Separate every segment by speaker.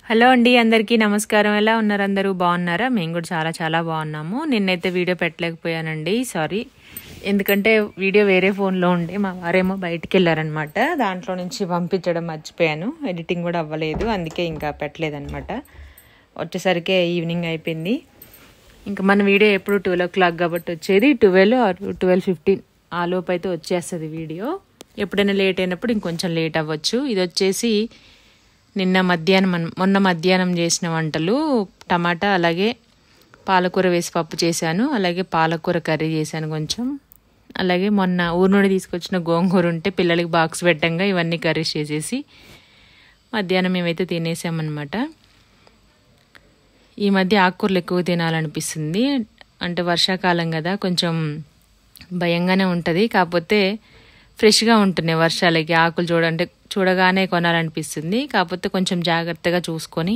Speaker 1: Hello అండి, అందరికీ నమస్కారం. ఎలా ఉన్నారు? అందరూ బాగున్నారా? మేము కూడా చాలా చాలా బాగున్నాము. నిన్నైతే వీడియో పెట్టలేకపోయానండి, సారీ. ఎందుకంటే వీడియో వేరే ఫోన్లో ఉండే, మా వారేమో బయటికి వెళ్ళారనమాట. దాంట్లో నుంచి పంపించడం మర్చిపోయాను, ఎడిటింగ్ కూడా అవ్వలేదు, అందుకే ఇంకా పెట్టలేదనమాట. వచ్చేసరికి ఈవినింగ్ అయిపోయింది. ఇంకా మన వీడియో ఎప్పుడు 12 o'clock కాబట్టి వచ్చేది 12 or 12:15 ఆ లోపు అయితే వచ్చేస్తుంది వీడియో. ఎప్పుడైనా లేట్ అయినప్పుడు ఇంకొంచెం లేట్ అవ్వచ్చు. ఇది వచ్చేసి మొన్న మధ్యాహ్నం చేసిన వంటలు. టమాటా అలాగే పాలకూర వేసి పప్పు చేశాను, అలాగే పాలకూర కర్రీ చేశాను కొంచెం, అలాగే మొన్న ఊరు నుండి తీసుకొచ్చిన గోంగూర ఉంటే పిల్లలకి బాక్స్ పెట్టంగా ఇవన్నీ కర్రీస్ చేసేసి మధ్యాహ్నం మేమైతే తినేసామన్నమాట. ఈ మధ్య ఆకుకూరలు ఎక్కువ తినాలనిపిస్తుంది. అంటే వర్షాకాలం కదా, కొంచెం భయంగానే ఉంటుంది, కాకపోతే ఫ్రెష్గా ఉంటున్నాయి వర్షాలకి. ఆకులు చూడగానే కొనాలనిపిస్తుంది, కాకపోతే కొంచెం జాగ్రత్తగా చూసుకొని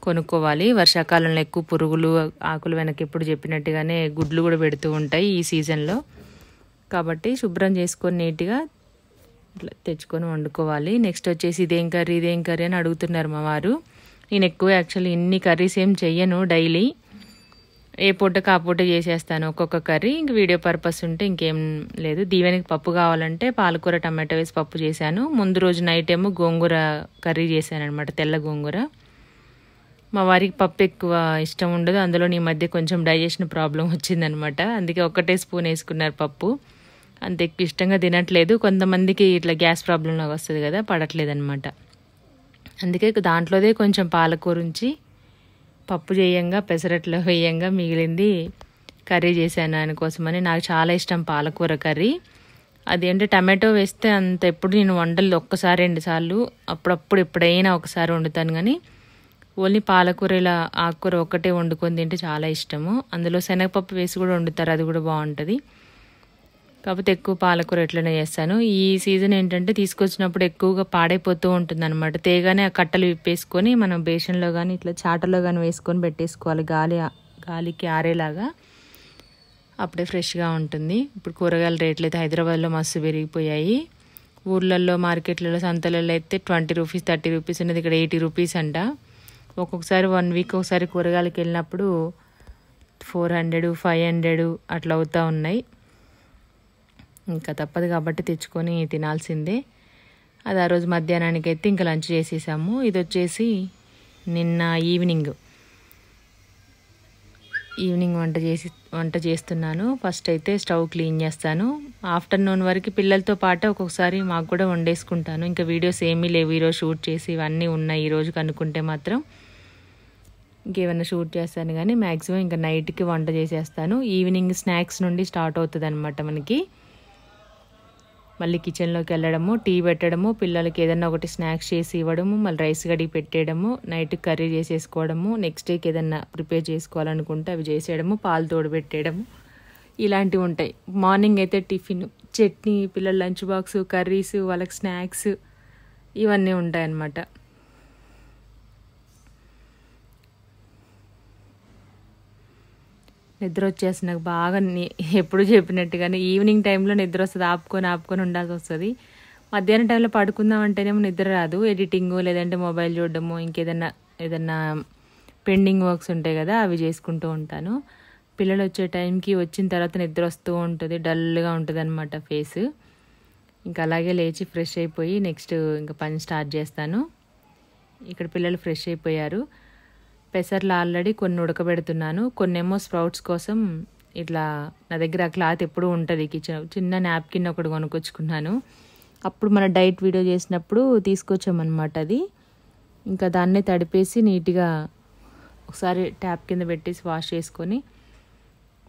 Speaker 1: కొనుక్కోవాలి. వర్షాకాలంలో ఎక్కువ పురుగులు ఆకులు వెనక ఎప్పుడు చెప్పినట్టుగానే గుడ్లు కూడా పెడుతూ ఉంటాయి ఈ సీజన్లో. కాబట్టి శుభ్రం చేసుకొని నీట్గా ఇట్లా తెచ్చుకొని వండుకోవాలి. నెక్స్ట్ వచ్చేసి ఇదేం కర్రీ అని అడుగుతున్నారు మా వారు. నేను ఎక్కువ యాక్చువల్లీ ఇన్ని కర్రీస్ ఏం చెయ్యను డైలీ, ఏ పూటకు ఆ పూట చేసేస్తాను ఒక్కొక్క కర్రీ. ఇంక వీడియో పర్పస్ ఉంటే ఇంకేం లేదు. దీవెనికి పప్పు కావాలంటే పాలకూర టమాటా వేసి పప్పు చేశాను. ముందు రోజు నైట్ ఏమో గోంగూర కర్రీ చేశాను అనమాట, తెల్ల గోంగూర. మా వారికి పప్పు ఎక్కువ ఇష్టం ఉండదు, అందులో ఈ మధ్య కొంచెం డైజెషన్ ప్రాబ్లం వచ్చిందనమాట, అందుకే ఒక్కటే స్పూన్ వేసుకున్నారు పప్పు. అంత ఎక్కువ ఇష్టంగా తినట్లేదు. కొంతమందికి ఇట్లా గ్యాస్ ప్రాబ్లం లాగా వస్తుంది కదా, పడట్లేదు అనమాట. అందుకే దాంట్లోదే కొంచెం పాలకూర ఉంచి పప్పు చేయంగా పెసరట్లో వేయంగా మిగిలింది కర్రీ చేశాను ఆయన కోసమని. నాకు చాలా ఇష్టం పాలకూర కర్రీ. అదేంటి టమాటో వేస్తే అంత ఎప్పుడు నేను వండలేదు, ఒక్కసారి 2 సార్లు, అప్పుడప్పుడు ఎప్పుడైనా ఒకసారి వండుతాను. కానీ ఓన్లీ పాలకూర ఇలా ఆకుకూర ఒక్కటే వండుకొని తింటే చాలా ఇష్టము. అందులో శనగపప్పు వేసి కూడా వండుతారు, అది కూడా బాగుంటుంది. కాకపోతే ఎక్కువ పాలకూర ఎట్లనే చేస్తాను. ఈ సీజన్ ఏంటంటే తీసుకొచ్చినప్పుడు ఎక్కువగా పాడైపోతూ ఉంటుంది అనమాట. తేగానే ఆ కట్టలు విప్పేసుకొని మనం బేషన్లో కానీ ఇట్లా చాటలో కానీ వేసుకొని పెట్టేసుకోవాలి, గాలికి ఆరేలాగా, అప్పుడే ఫ్రెష్గా ఉంటుంది. ఇప్పుడు కూరగాయల రేట్లు అయితే హైదరాబాద్లో మస్తు పెరిగిపోయాయి. ఊర్లలో మార్కెట్లలో సంతలలో అయితే 20 రూపీస్ 30 రూపీస్ ఉన్నది, ఇక్కడ 80 రూపీస్ అంట. ఒక్కొక్కసారి 1 వీక్ ఒకసారి కూరగాయలకి వెళ్ళినప్పుడు 400 500 అట్లా అవుతూ ఉన్నాయి. ఇంకా తప్పదు కాబట్టి తెచ్చుకొని తినాల్సిందే. అది ఆ రోజు మధ్యాహ్నానికి అయితే ఇంకా లంచ్ చేసేసాము. ఇది వచ్చేసి నిన్న ఈవినింగ్ వంట చేస్తున్నాను. ఫస్ట్ అయితే స్టవ్ క్లీన్ చేస్తాను. ఆఫ్టర్నూన్ వరకు పిల్లలతో పాటు ఒక్కొక్కసారి మాకు కూడా వండేసుకుంటాను. ఇంకా వీడియోస్ ఏమీ లేవు ఈరోజు షూట్ చేసి, ఇవన్నీ ఉన్నాయి ఈరోజు కనుక్కుంటే మాత్రం ఇంకేమైనా షూట్ చేస్తాను. కానీ మ్యాక్సిమం ఇంకా నైట్కి వంట చేసేస్తాను. ఈవినింగ్ స్నాక్స్ నుండి స్టార్ట్ అవుతుంది అనమాట మనకి. మళ్ళీ కిచెన్లోకి వెళ్ళడము, టీ పెట్టడము, పిల్లలకి ఏదైనా ఒకటి స్నాక్స్ చేసి ఇవ్వడము, మళ్ళీ రైస్ కడిగి పెట్టేయడము, నైట్ కర్రీ చేసేసుకోవడము, నెక్స్ట్ డేకి ఏదైనా ప్రిపేర్ చేసుకోవాలనుకుంటే అవి చేసేయడము, పాలు తోడు పెట్టేయడము, ఇలాంటివి ఉంటాయి. మార్నింగ్ అయితే టిఫిన్, చట్నీ, పిల్లల లంచ్ బాక్స్, కర్రీస్, వాళ్ళకి స్నాక్స్, ఇవన్నీ ఉంటాయన్నమాట. నిద్ర వచ్చేసి నాకు బాగా ఎప్పుడు చెప్పినట్టుగానే ఈవినింగ్ టైంలో నిద్ర వస్తుంది, ఆపుకొని ఉండాల్సి వస్తుంది. మధ్యాహ్నం టైంలో పడుకుందామంటేనేమో నిద్ర రాదు. ఎడిటింగ్ లేదంటే మొబైల్ చూడడము, ఏదన్నా పెండింగ్ వర్క్స్ ఉంటాయి కదా, అవి చేసుకుంటూ ఉంటాను. పిల్లలు వచ్చే టైంకి వచ్చిన తర్వాత నిద్ర వస్తూ ఉంటుంది, డల్గా ఉంటుంది అనమాట ఫేస్. ఇంకా అలాగే లేచి ఫ్రెష్ అయిపోయి నెక్స్ట్ ఇంకా పని స్టార్ట్ చేస్తాను. ఇక్కడ పిల్లలు ఫ్రెష్ అయిపోయారు. పెసర్లు ఆల్రెడీ కొన్ని ఉడకబెడుతున్నాను, కొన్నేమో స్ప్రౌట్స్ కోసం ఇట్లా నా దగ్గర క్లాత్ ఎప్పుడు ఉంటుంది కిచెన్, చిన్న నాప్కిన్ ఒకటి కొనుక్కొచ్చుకున్నాను. అప్పుడు మన డైట్ వీడియో చేసినప్పుడు తీసుకొచ్చామన్నమాట అది. ఇంకా దాన్నే తడిపేసి నీట్గా ఒకసారి ట్యాప్ కింద పెట్టేసి వాష్ చేసుకొని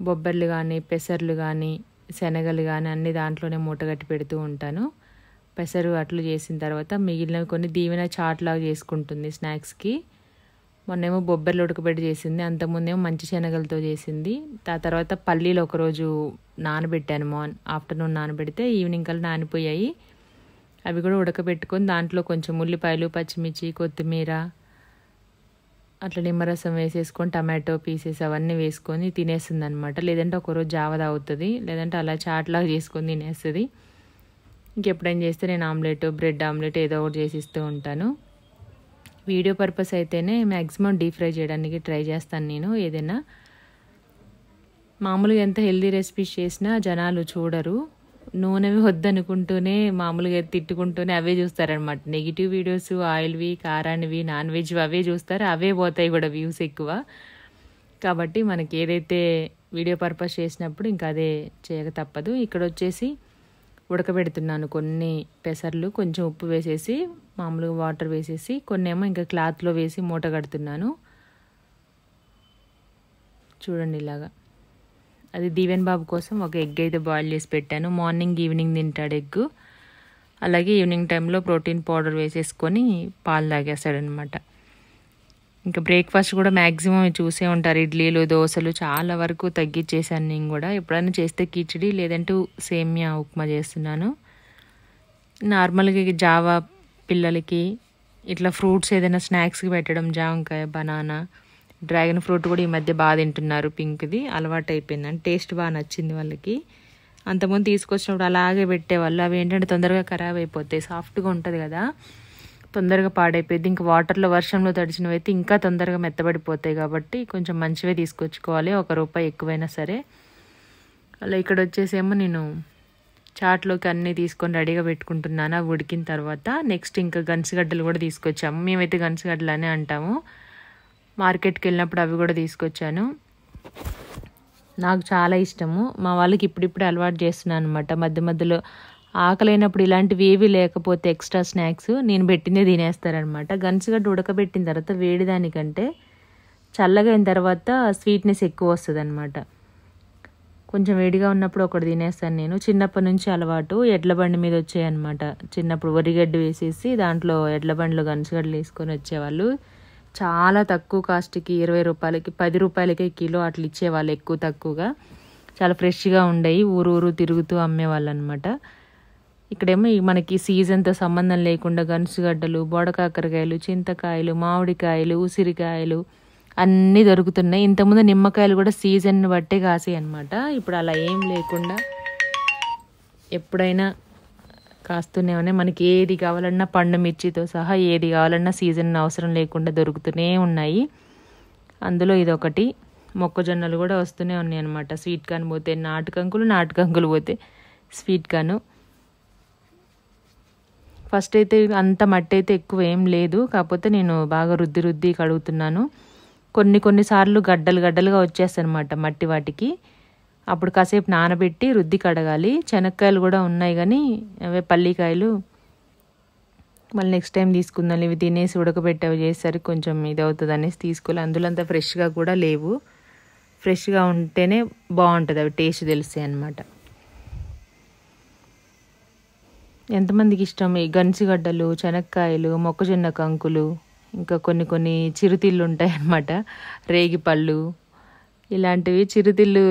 Speaker 1: బొబ్బర్లు కానీ పెసర్లు కానీ శనగలు కానీ అన్ని దాంట్లోనే మూటగట్టి పెడుతూ ఉంటాను. పెసరు అట్లు చేసిన తర్వాత మిగిలినవి కొన్ని దీవెన చాట్లాగా చేసుకుంటుంది స్నాక్స్కి. మొన్నేమో బొబ్బర్లు ఉడకబెట్టి చేసింది, అంతకుముందేమో మంచి శనగలతో చేసింది. ఆ తర్వాత పల్లీలు ఒకరోజు నానబెట్టాను, ఆఫ్టర్నూన్ నానబెడితే ఈవినింగ్ కల్లా నానిపోయాయి. అవి కూడా ఉడకబెట్టుకొని దాంట్లో కొంచెం ఉల్లిపాయలు, పచ్చిమిర్చి, కొత్తిమీర, అట్లా నిమ్మరసం వేసేసుకొని టమాటో పీసెస్ అవన్నీ వేసుకొని తినేస్తుంది అనమాట. లేదంటే ఒకరోజు జావ తాగుతుంది, లేదంటే అలా చాట్లాగా చేసుకొని తినేస్తుంది. ఇంకెప్పుడైనా చేస్తే నేను బ్రెడ్ ఆమ్లెట్ ఏదో ఒకటి చేసిస్తూ ఉంటాను. వీడియో పర్పస్ అయితేనే మ్యాక్సిమం డీప్ ఫ్రై చేయడానికి ట్రై చేస్తాను నేను ఏదైనా. మామూలుగా ఎంత హెల్దీ రెసిపీస్ చేసినా జనాలు చూడరు, నూనెవి వద్దనుకుంటూనే మామూలుగా తిట్టుకుంటూనే అవే చూస్తారనమాట. నెగిటివ్ వీడియోస్, ఆయిల్వి, కారానివి, నాన్ వెజ్ అవే చూస్తారు, అవే పోతాయి కూడా వ్యూస్ ఎక్కువ. కాబట్టి మనకి ఏదైతే వీడియో పర్పస్ చేసినప్పుడు ఇంకా అదే చేయక తప్పదు. ఇక్కడ వచ్చేసి ఉడకబెడుతున్నాను కొన్ని పెసర్లు, కొంచెం ఉప్పు వేసేసి మామూలుగా వాటర్ వేసేసి, కొన్ని ఏమో ఇంకా క్లాత్లో వేసి మూట కడుతున్నాను. చూడండి ఇలాగా. అది దీవెన్ బాబు కోసం ఒక ఎగ్ అయితే బాయిల్ చేసి పెట్టాను. మార్నింగ్ ఈవినింగ్ తింటాడు ఎగ్. అలాగే ఈవినింగ్ టైంలో ప్రోటీన్ పౌడర్ వేసేసుకొని పాలు తాగేస్తాడనమాట. ఇంకా బ్రేక్ఫాస్ట్ కూడా మ్యాక్సిమం చూసే ఉంటారు, ఇడ్లీలు, దోశలు చాలా వరకు తగ్గించేసాను నేను కూడా. ఎప్పుడైనా చేస్తే కిచిడి లేదంటే సేమియా ఉప్మా చేస్తున్నాను. నార్మల్గా జావా పిల్లలకి ఇట్లా ఫ్రూట్స్ ఏదైనా స్నాక్స్కి పెట్టడం, జామకాయ, బనానా, డ్రాగన్ ఫ్రూట్ కూడా ఈ మధ్య బాగా తింటున్నారు, పింక్ది అలవాటు అయిపోయింది. అంటే టేస్ట్ బాగా నచ్చింది వాళ్ళకి. అంతకుముందు తీసుకొచ్చినప్పుడు అలాగే పెట్టేవాళ్ళు. అవి ఏంటంటే తొందరగా ఖరాబ్ అయిపోతాయి, సాఫ్ట్గా ఉంటుంది కదా, తొందరగా పాడైపోయింది. ఇంకా వాటర్లో వర్షంలో తడిచినవి అయితే ఇంకా తొందరగా మెత్తబడిపోతాయి. కాబట్టి కొంచెం మంచివే తీసుకొచ్చుకోవాలి, ₹1 ఎక్కువైనా సరే. అలా ఇక్కడ వచ్చేసేమో నేను చాట్లోకి అన్నీ తీసుకొని రెడీగా పెట్టుకుంటున్నాను. అవి ఉడికిన తర్వాత నెక్స్ట్ ఇంకా గన్సిగడ్డలు కూడా తీసుకొచ్చాము. మేమైతే గన్సిగడ్డలు అనే అంటాము. మార్కెట్కి వెళ్ళినప్పుడు అవి కూడా తీసుకొచ్చాను. నాకు చాలా ఇష్టము. మా వాళ్ళకి ఇప్పుడిప్పుడే అలవాటు చేస్తున్నాను అనమాట. మధ్య మధ్యలో ఆకలైనప్పుడు ఇలాంటివి ఏవి లేకపోతే ఎక్స్ట్రా స్నాక్స్ నేను పెట్టిందే తినేస్తారనమాట. గన్సిగడ్డ ఉడకబెట్టిన తర్వాత వేడి దానికంటే చల్లగా అయిన తర్వాత స్వీట్నెస్ ఎక్కువ వస్తుంది అనమాట. కొంచెం వేడిగా ఉన్నప్పుడు ఒకటి తినేస్తాను నేను. చిన్నప్పటి నుంచి అలవాటు. ఎడ్ల బండి మీద వచ్చాయన్నమాట. చిన్నప్పుడు వరిగడ్డి వేసేసి దాంట్లో ఎడ్ల బండిలో గన్సిగడ్డలు వేసుకొని వచ్చేవాళ్ళు. చాలా తక్కువ కాస్ట్కి ₹20కి, ₹10కే కిలో అట్లా ఇచ్చేవాళ్ళు, ఎక్కువ తక్కువగా. చాలా ఫ్రెష్గా ఉండేవి, ఊరు తిరుగుతూ అమ్మేవాళ్ళు అనమాట. ఇక్కడేమో మనకి సీజన్తో సంబంధం లేకుండా గన్సిగడ్డలు, బోడకాకరకాయలు, చింతకాయలు, మామిడికాయలు, ఉసిరికాయలు అన్నీ దొరుకుతున్నాయి. ఇంతకుముందు నిమ్మకాయలు కూడా సీజన్ బట్టే కాసాయి అనమాట. ఇప్పుడు అలా ఏం లేకుండా ఎప్పుడైనా కాస్తూనే ఉన్నాయి. మనకి ఏది కావాలన్నా పండు మిర్చితో సహా ఏది కావాలన్నా సీజన్ అవసరం లేకుండా దొరుకుతూనే ఉన్నాయి. అందులో ఇదొకటి. మొక్కజొన్నలు కూడా వస్తూనే ఉన్నాయి అనమాట. స్వీట్ కార్న్ పోతే నాటుకంకులు పోతే స్వీట్ కార్న్. ఫస్ట్ అయితే అంత మట్టి అయితే ఎక్కువ ఏం లేదు, కాకపోతే నేను బాగా రుద్ది కడుగుతున్నాను. కొన్నిసార్లు గడ్డలుగా వచ్చేస్తాయి అనమాట మట్టి వాటికి. అప్పుడు కాసేపు నానబెట్టి రుద్ది కడగాలి. శనక్కాయలు కూడా ఉన్నాయి కానీ అవే పల్లికాయలు మళ్ళీ నెక్స్ట్ టైం తీసుకుందాం, ఇవి తినేసి ఉడకబెట్టి అవి చేసేసరికి కొంచెం ఇది అవుతుంది అనేసి తీసుకోవాలి. అందులో అంతా ఫ్రెష్గా కూడా లేవు. ఫ్రెష్గా ఉంటేనే బాగుంటుంది, అవి టేస్ట్ తెలుస్తాయి అన్నమాట. ఎంతమందికి ఇష్టం ఈ గన్సిగడ్డలు, శనక్కాయలు, మొక్కజొన్న కంకులు, ఇంకా కొన్ని చిరుతిళ్ళు ఉంటాయి అన్నమాట, రేగిపళ్ళు ఇలాంటివి. చిరుతిళ్ళు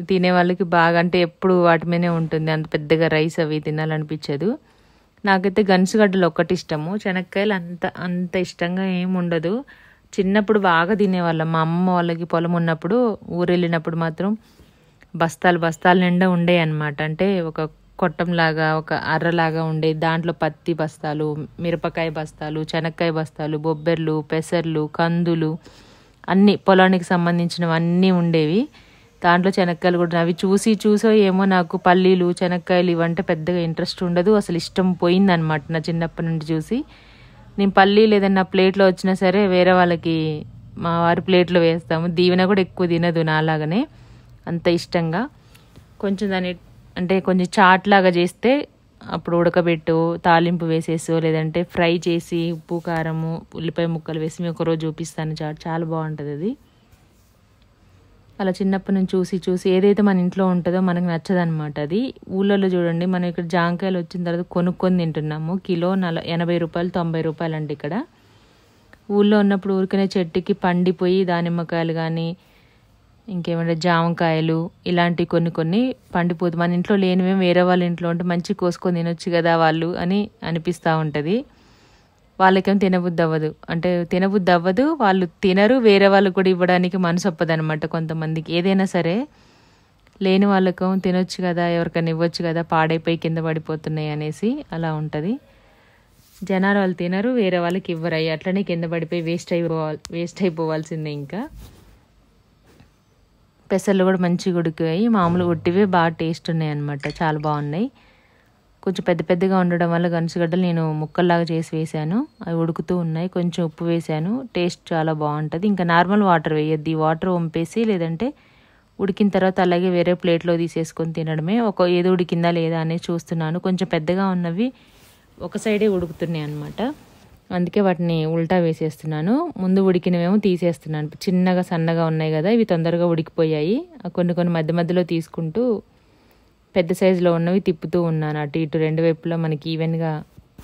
Speaker 1: తినే వాళ్ళకి బాగా, అంటే ఎప్పుడు వాటి మీదనే ఉంటుంది, అంత పెద్దగా రైస్ అవి తినాలనిపించదు. నాకైతే గన్సిగడ్డలు ఒక్కటి ఇష్టము, శనక్కాయలు అంత ఇష్టంగా ఏమి ఉండదు. చిన్నప్పుడు బాగా తినేవాళ్ళం. మా అమ్మ వాళ్ళకి పొలం ఉన్నప్పుడు, ఊరు వెళ్ళినప్పుడు మాత్రం బస్తాలు నిండా ఉండే అన్నమాట. అంటే ఒక కొట్టంలాగా, ఒక అర్రలాగా ఉండే, దాంట్లో పత్తి బస్తాలు, మిరపకాయ బస్తాలు, శనక్కాయ బస్తాలు, బొబ్బెర్లు, పెసర్లు, కందులు అన్నీ పొలానికి సంబంధించినవి అన్నీ ఉండేవి. దాంట్లో శనక్కాయలు కూడా. అవి చూసో ఏమో నాకు పల్లీలు, శనక్కాయలు ఇవంటే పెద్దగా ఇంట్రెస్ట్ ఉండదు, అసలు ఇష్టం పోయిందనమాట నా చిన్నప్పటి నుండి చూసి. నేను పల్లీలు ఏదన్నా ప్లేట్లో వచ్చినా సరే వేరే వాళ్ళకి, మా వారి ప్లేట్లో వేస్తాము. దీవెన కూడా ఎక్కువ తినదు నాలాగానే అంత ఇష్టంగా. కొంచెం దాన్ని అంటే కొంచెం చాట్ లాగా చేస్తే అప్పుడు ఉడకబెట్టు, తాలింపు వేసేసో లేదంటే ఫ్రై చేసి ఉప్పు కారము ఉల్లిపాయ ముక్కలు వేసి మీకు ఒకరోజు చూపిస్తాను చాట్, చాలా బాగుంటుంది అది. అలా చిన్నప్పటి నుంచి చూసి ఏదైతే మన ఇంట్లో ఉంటుందో మనకు నచ్చదనమాట అది. ఊళ్ళలో చూడండి, మనం ఇక్కడ జాంకాయలు వచ్చిన తర్వాత కొనుక్కొని తింటున్నాము. కిలో ₹80, ₹90 అండి ఇక్కడ. ఊళ్ళో ఉన్నప్పుడు ఊరికనే చెట్టుకి పండిపోయి దానిమ్మకాయలు కానీ ఇంకేమంటే జామకాయలు ఇలాంటి కొన్ని పండిపోతుంది. మన ఇంట్లో లేనివేం వేరే వాళ్ళ ఇంట్లో ఉంటే మంచి కోసుకొని తినొచ్చు కదా వాళ్ళు అని అనిపిస్తూ ఉంటుంది. వాళ్ళకేం తినబుద్ధి అవ్వదు, వాళ్ళు తినరు, వేరే వాళ్ళకు కూడా ఇవ్వడానికి మనసు ఒప్పదనమాట కొంతమందికి. ఏదైనా సరే లేని వాళ్ళకు తినొచ్చు కదా, ఎవరికైనా ఇవ్వచ్చు కదా, పాడైపోయి కింద పడిపోతున్నాయి అనేసి అలా ఉంటుంది. జనాలు వాళ్ళు తినరు, వేరే వాళ్ళకి ఇవ్వరు. అవి అట్లనే కింద పడిపోయి వేస్ట్ అయిపోవాల్సిందే. ఇంకా పెసర్లు కూడా మంచిగా ఉడికాయి, మామూలుగా ఉట్టివే బాగా టేస్ట్ ఉన్నాయి అన్నమాట, చాలా బాగున్నాయి. కొంచెం పెద్ద పెద్దగా ఉండడం వల్ల గనుసుగడ్డలు నేను ముక్కల్లాగా చేసి వేసాను, అవి ఉడుకుతూ ఉన్నాయి. కొంచెం ఉప్పు వేసాను, టేస్ట్ చాలా బాగుంటుంది. ఇంకా నార్మల్ వాటర్ వేయద్ది, వాటర్ వంపేసి లేదంటే ఉడికిన తర్వాత అలాగే వేరే ప్లేట్లో తీసేసుకొని తినడమే. ఏదో ఉడికిందా లేదా అనేది చూస్తున్నాను. కొంచెం పెద్దగా ఉన్నవి ఒక సైడే ఉడుకుతున్నాయి అన్నమాట, అందుకే వాటిని ఉల్టా వేసేస్తున్నాను. ముందు ఉడికినవేమో తీసేస్తున్నాను, చిన్నగా సన్నగా ఉన్నాయి కదా, ఇవి తొందరగా ఉడికిపోయాయి. కొన్ని మధ్య మధ్యలో తీసుకుంటూ పెద్ద సైజులో ఉన్నవి తిప్పుతూ ఉన్నాను అటు ఇటు, రెండు వైపులా మనకి ఈవెన్గా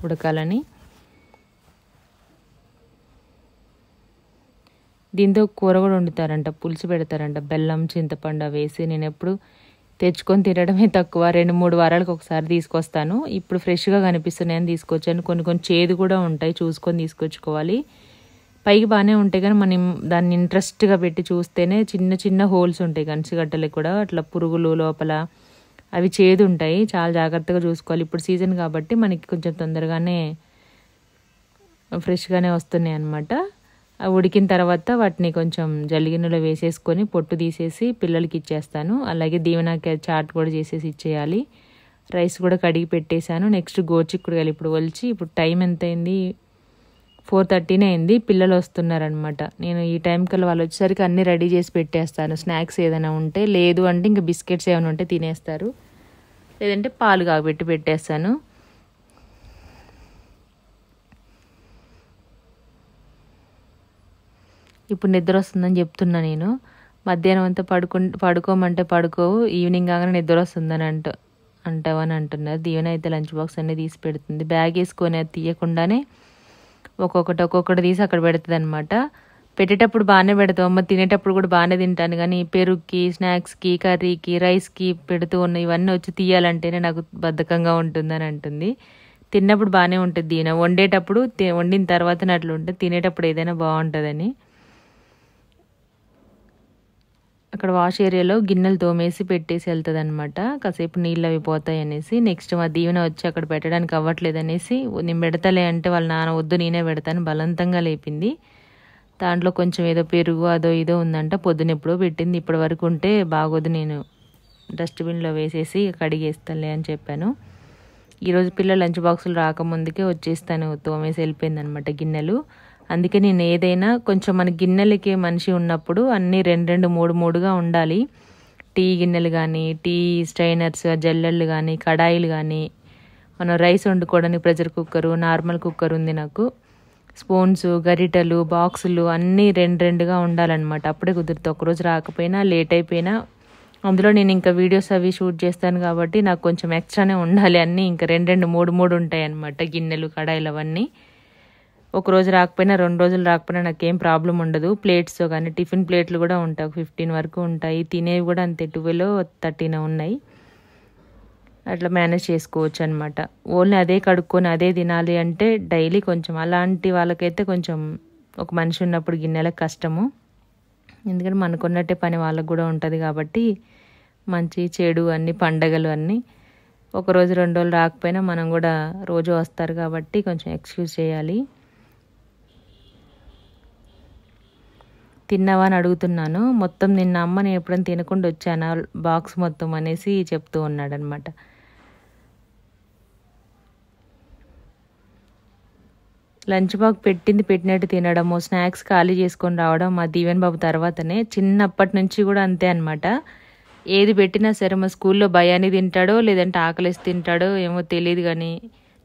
Speaker 1: ఉడకాలని. దీంతో కూర కూడా వండుతారంట, పులుసు పెడతారంట, బెల్లం చింతపండు వేసి. నేను ఎప్పుడు తెచ్చుకొని తినడమే తక్కువ, 2-3 వారాలకు ఒకసారి తీసుకొస్తాను. ఇప్పుడు ఫ్రెష్గా కనిపిస్తున్నాయని తీసుకొచ్చాను. కొన్ని చేదు కూడా ఉంటాయి, చూసుకొని తీసుకొచ్చుకోవాలి. పైకి బాగానే ఉంటాయి కానీ మనం దాన్ని ఇంట్రెస్ట్గా పెట్టి చూస్తేనే చిన్న హోల్స్ ఉంటాయి గనుసుగడ్డలకు కూడా, అట్లా పురుగులు లోపల, అవి చేదు ఉంటాయి. చాలా జాగ్రత్తగా చూసుకోవాలి. ఇప్పుడు సీజన్ కాబట్టి మనకి కొంచెం తొందరగానే ఫ్రెష్గానే వస్తున్నాయి అన్నమాట. అవి ఉడికిన తర్వాత వాటిని కొంచెం జల్లిగిన్నెలో వేసేసుకొని పొట్టు తీసేసి పిల్లలకి ఇచ్చేస్తాను. అలాగే దీవెనకాయ చాట్ కూడా చేసేసి ఇచ్చేయాలి. రైస్ కూడా కడిగి పెట్టేశాను. నెక్స్ట్ గోరుచిక్కుడుకాయలు ఇప్పుడు ఒలిచి, ఇప్పుడు టైం ఎంత అయింది, 4:30 అయింది. పిల్లలు వస్తున్నారనమాట. నేను ఈ టైం కల్లా వాళ్ళు వచ్చేసరికి అన్నీ రెడీ చేసి పెట్టేస్తాను. స్నాక్స్ ఏదైనా ఉంటే, లేదు అంటే ఇంకా బిస్కెట్స్ ఏమైనా ఉంటే తినేస్తారు, లేదంటే పాలు కాగబెట్టి పెట్టేస్తాను. ఇప్పుడు నిద్ర వస్తుందని చెప్తున్నా నేను. మధ్యాహ్నం అంతా పడుకోమంటే పడుకోవు, ఈవినింగ్ కాగానే నిద్ర వస్తుందని అంటావని అంటున్నారు. దీవెన అయితే లంచ్ బాక్స్ అన్నీ తీసి పెడుతుంది. బ్యాగ్ వేసుకొని అది తీయకుండానే ఒక్కొక్కటి తీసి అక్కడ పెడుతుంది అనమాట. పెట్టేటప్పుడు బాగానే పెడతాం అమ్మ, తినేటప్పుడు కూడా బాగానే తింటాను, కానీ పెరుగుకి, స్నాక్స్కి, కర్రీకి, రైస్కి పెడుతూ ఉన్న ఇవన్నీ వచ్చి తీయాలంటేనే నాకు బద్ధకంగా ఉంటుందని అంటుంది. తిన్నప్పుడు బాగానే ఉంటుంది దీవెన, వండేటప్పుడు వండిన తర్వాత అట్లా ఉంటుంది, తినేటప్పుడు ఏదైనా బాగుంటుందని. అక్కడ వాష్ ఏరియాలో గిన్నెలు తోమేసి పెట్టేసి వెళ్తుంది అనమాట, కాసేపు నీళ్ళు అవి పోతాయి అనేసి. నెక్స్ట్ మా దీవెన వచ్చి అక్కడ పెట్టడానికి అవ్వట్లేదు అనేసి, నేను పెడతలే అంటే వాళ్ళ నాన్న వద్దు నేనే పెడతాను బలవంతంగా లేపింది. దాంట్లో కొంచెం ఏదో పెరుగు అదో ఇదో ఉందంట, పొద్దున ఎప్పుడో పెట్టింది, ఇప్పటి వరకు ఉంటే బాగోదు, నేను డస్ట్బిన్లో వేసేసి కడిగేస్తానులే అని చెప్పాను. ఈరోజు పిల్లలు లంచ్ బాక్సులు రాకముందుకే వచ్చేస్తాను, తోమేసి వెళ్ళిపోయింది అనమాట గిన్నెలు. అందుకే నేను ఏదైనా కొంచెం మన గిన్నెలకి మనిషి ఉన్నప్పుడు అన్నీ 2-2, 3-3గా ఉండాలి. టీ గిన్నెలు కానీ, టీ స్ట్రైనర్స్, జల్లెళ్ళు కానీ, కడాయిలు కానీ, మనం రైస్ వండుకోవడానికి ప్రెషర్ కుక్కరు, నార్మల్ కుక్కర్ ఉంది నాకు, స్పూన్స్, గరిటెలు, బాక్సులు అన్నీ 2-2గా ఉండాలన్నమాట. అప్పుడే కుదురుతుంది. ఒకరోజు రాకపోయినా, లేట్ అయిపోయినా, అందులో నేను ఇంకా వీడియోస్ అవి షూట్ చేస్తాను కాబట్టి నాకు కొంచెం ఎక్స్ట్రానే ఉండాలి. అన్నీ ఇంకా 2-2, 3-3 ఉంటాయి అన్నమాట గిన్నెలు, కడాయిలు అవన్నీ. ఒకరోజు రాకపోయినా, 2 రోజులు రాకపోయినా నాకేం ప్రాబ్లం ఉండదు. ప్లేట్స్ కానీ, టిఫిన్ ప్లేట్లు కూడా ఉంటాయి, 15 వరకు ఉంటాయి. తినేవి కూడా అంతే, 12-13 ఉన్నాయి. అట్లా మేనేజ్ చేసుకోవచ్చు అనమాట. ఓన్లీ అదే కడుక్కొని అదే తినాలి అంటే డైలీ కొంచెం, అలాంటి వాళ్ళకైతే కొంచెం ఒక మనిషి ఉన్నప్పుడు గిన్నెలకు కష్టము. ఎందుకంటే మనకున్నట్టే పని వాళ్ళకు కూడా ఉంటుంది కాబట్టి, మంచి చెడు అన్ని పండగలు అన్నీ ఒకరోజు 2 రోజులు రాకపోయినా మనం కూడా రోజు వస్తారు కాబట్టి కొంచెం ఎక్స్క్యూజ్ చేయాలి. తిన్నావా అని అడుగుతున్నాను. మొత్తం నిన్న అమ్మ నేను ఎప్పుడైనా తినకుండా వచ్చానా బాక్స్ మొత్తం అనేసి చెప్తూ ఉన్నాడనమాట. లంచ్ బాక్స్ పెట్టినట్టు తినడము, స్నాక్స్ ఖాళీ చేసుకొని రావడం మా దీవెన్ బాబు తర్వాతనే. చిన్నప్పటి నుంచి కూడా అంతే అనమాట. ఏది పెట్టినా సరే మా స్కూల్లో భయాన్ని తింటాడో లేదంటే ఆకలిసి తింటాడో ఏమో తెలియదు, కానీ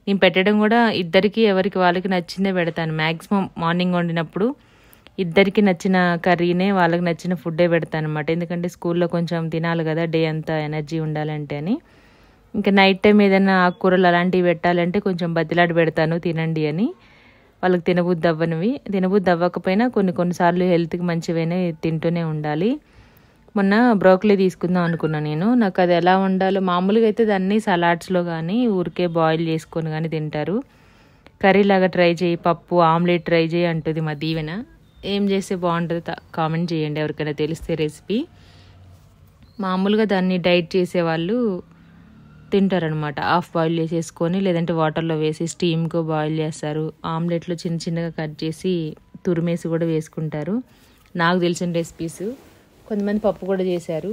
Speaker 1: నేను పెట్టడం కూడా ఇద్దరికి ఎవరికి వాళ్ళకి నచ్చిందే పెడతాను. మ్యాక్సిమం మార్నింగ్ వండినప్పుడు ఇద్దరికి నచ్చిన కర్రీనే, వాళ్ళకి నచ్చిన ఫుడ్డే పెడతాను అనమాట. ఎందుకంటే స్కూల్లో కొంచెం తినాలి కదా, డే అంతా ఎనర్జీ ఉండాలంటే అని. ఇంకా నైట్ టైం ఏదైనా ఆకుకూరలు అలాంటివి పెట్టాలంటే కొంచెం బతిలాడి పెడతాను తినండి అని. వాళ్ళకి తినబుద్ధి అవ్వకపోయినా కొన్నిసార్లు హెల్త్కి మంచివైనా తింటూనే ఉండాలి. మొన్న బ్రోకలీ తీసుకుందాం అనుకున్నాను నేను. నాకు అది ఎలా వండాలో, మామూలుగా అయితే దాన్ని సలాడ్స్లో కానీ ఊరికే బాయిల్ చేసుకొని కానీ తింటారు. కర్రీలాగా ట్రై చేయి, పప్పు ఆమ్లెట్ ట్రై చేయి అంటుంది మా దీవెన. ఏం చేస్తే బాగుంటుందో కామెంట్ చేయండి ఎవరికైనా తెలిస్తే రెసిపీ. మామూలుగా దాన్ని డైట్ చేసేవాళ్ళు తింటారనమాట. హాఫ్ బాయిల్ చేసేసుకొని లేదంటే వాటర్లో వేసి స్టీమ్కు బాయిల్ చేస్తారు. ఆమ్లెట్లు చిన్న చిన్నగా కట్ చేసి తురిమేసి కూడా వేసుకుంటారు. నాకు తెలిసిన రెసిపీస్. కొంతమంది పప్పు కూడా చేశారు.